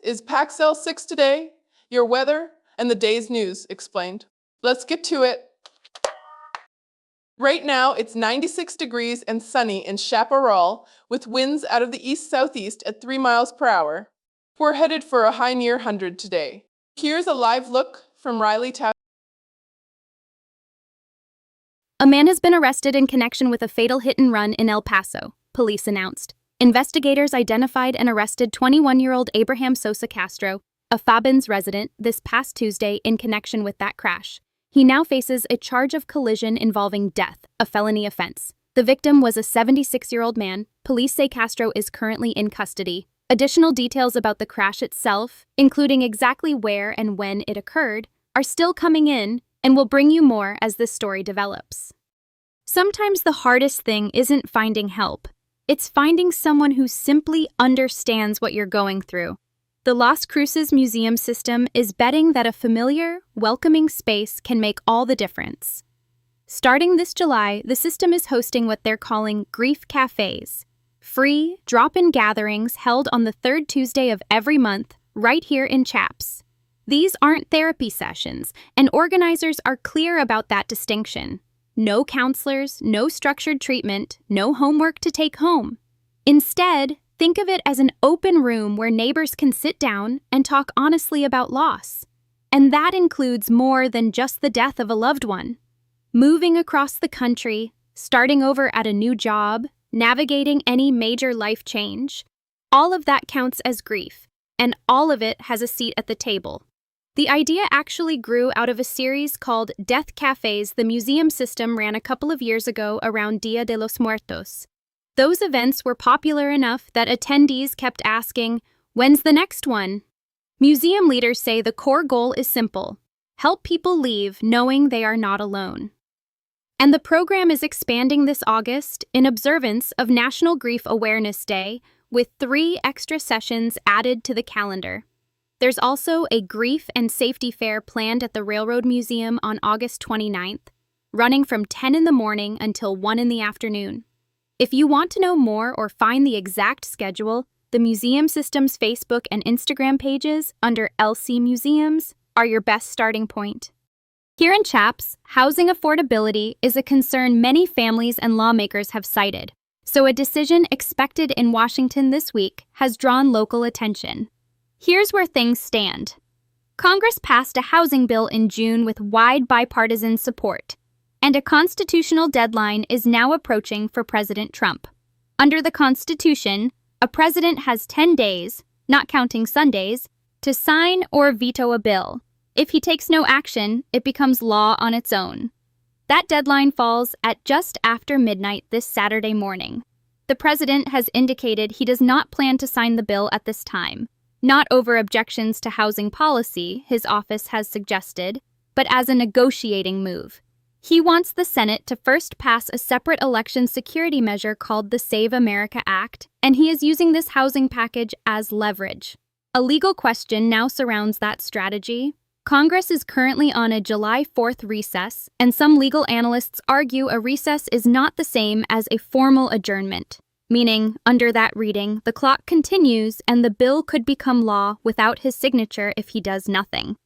is Paxelle 6 today, your weather, and the day's news explained. Let's get to it. Right now, it's 96 degrees and sunny in Chaparral, with winds out of the east-southeast at 3 miles per hour. We're headed for a high near 100 today. Here's a live look from Riley Town. A man has been arrested in connection with a fatal hit-and-run in El Paso, police announced. Investigators identified and arrested 21-year-old Abraham Sosa Castro, a Fabens resident, this past Tuesday in connection with that crash. He now faces a charge of collision involving death, a felony offense. The victim was a 76-year-old man. Police say Castro is currently in custody. Additional details about the crash itself, including exactly where and when it occurred, are still coming in, and we'll bring you more as this story develops. Sometimes the hardest thing isn't finding help. It's finding someone who simply understands what you're going through. The Las Cruces Museum system is betting that a familiar, welcoming space can make all the difference. Starting this July, the system is hosting what they're calling grief cafes, free, drop-in gatherings held on the third Tuesday of every month, right here in Chaps. These aren't therapy sessions, and organizers are clear about that distinction. No counselors, no structured treatment, no homework to take home. Instead, think of it as an open room where neighbors can sit down and talk honestly about loss. And that includes more than just the death of a loved one. Moving across the country, starting over at a new job, navigating any major life change, all of that counts as grief, and all of it has a seat at the table. The idea actually grew out of a series called Death Cafes the museum system ran a couple of years ago around Dia de los Muertos. Those events were popular enough that attendees kept asking, "When's the next one?" Museum leaders say the core goal is simple: help people leave knowing they are not alone. And the program is expanding this August in observance of National Grief Awareness Day, with 3 extra sessions added to the calendar. There's also a grief and safety fair planned at the Railroad Museum on August 29th, running from 10 in the morning until 1 in the afternoon. If you want to know more or find the exact schedule, the museum system's Facebook and Instagram pages under LC Museums are your best starting point. Here in Chaps, housing affordability is a concern many families and lawmakers have cited, so a decision expected in Washington this week has drawn local attention. Here's where things stand. Congress passed a housing bill in June with wide bipartisan support, and a constitutional deadline is now approaching for President Trump. Under the Constitution, a president has 10 days, not counting Sundays, to sign or veto a bill. If he takes no action, it becomes law on its own. That deadline falls at just after midnight this Saturday morning. The president has indicated he does not plan to sign the bill at this time. Not over objections to housing policy, his office has suggested, but as a negotiating move. He wants the Senate to first pass a separate election security measure called the Save America Act, and he is using this housing package as leverage. A legal question now surrounds that strategy. Congress is currently on a July 4th recess, and some legal analysts argue a recess is not the same as a formal adjournment. Meaning, under that reading, the clock continues and the bill could become law without his signature if he does nothing.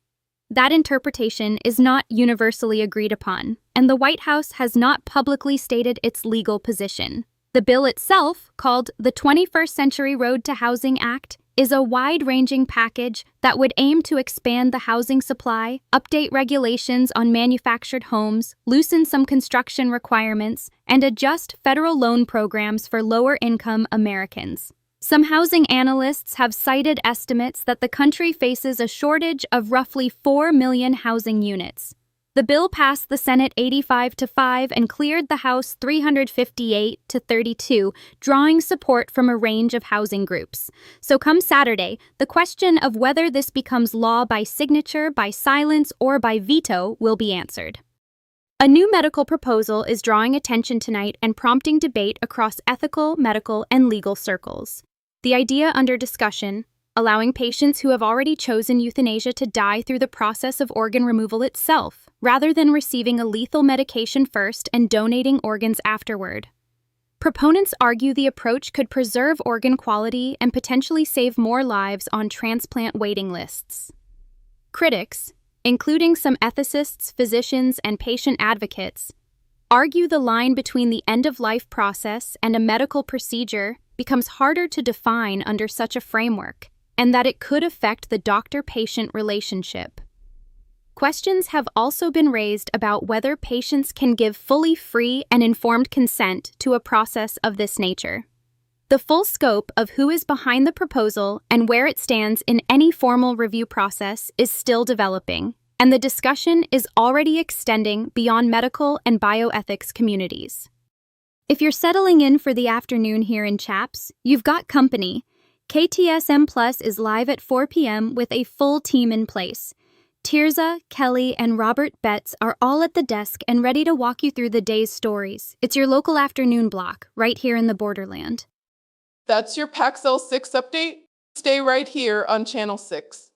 That interpretation is not universally agreed upon, and the White House has not publicly stated its legal position. The bill itself, called the 21st Century Road to Housing Act, is a wide-ranging package that would aim to expand the housing supply, update regulations on manufactured homes, loosen some construction requirements, and adjust federal loan programs for lower-income Americans. Some housing analysts have cited estimates that the country faces a shortage of roughly 4 million housing units. The bill passed the Senate 85-5 and cleared the House 358-32, drawing support from a range of housing groups. So come Saturday, the question of whether this becomes law by signature, by silence, or by veto will be answered. A new medical proposal is drawing attention tonight and prompting debate across ethical, medical, and legal circles. The idea under discussion, allowing patients who have already chosen euthanasia to die through the process of organ removal itself, rather than receiving a lethal medication first and donating organs afterward. Proponents argue the approach could preserve organ quality and potentially save more lives on transplant waiting lists. Critics, including some ethicists, physicians, and patient advocates, argue the line between the end-of-life process and a medical procedure becomes harder to define under such a framework, and that it could affect the doctor-patient relationship. Questions have also been raised about whether patients can give fully free and informed consent to a process of this nature. The full scope of who is behind the proposal and where it stands in any formal review process is still developing, and the discussion is already extending beyond medical and bioethics communities. If you're settling in for the afternoon here in Chaps, you've got company. KTSM Plus is live at 4 p.m. with a full team in place. Tirza, Kelly, and Robert Betts are all at the desk and ready to walk you through the day's stories. It's your local afternoon block, right here in the borderland. That's your Paxelle 6 update. Stay right here on Channel 6.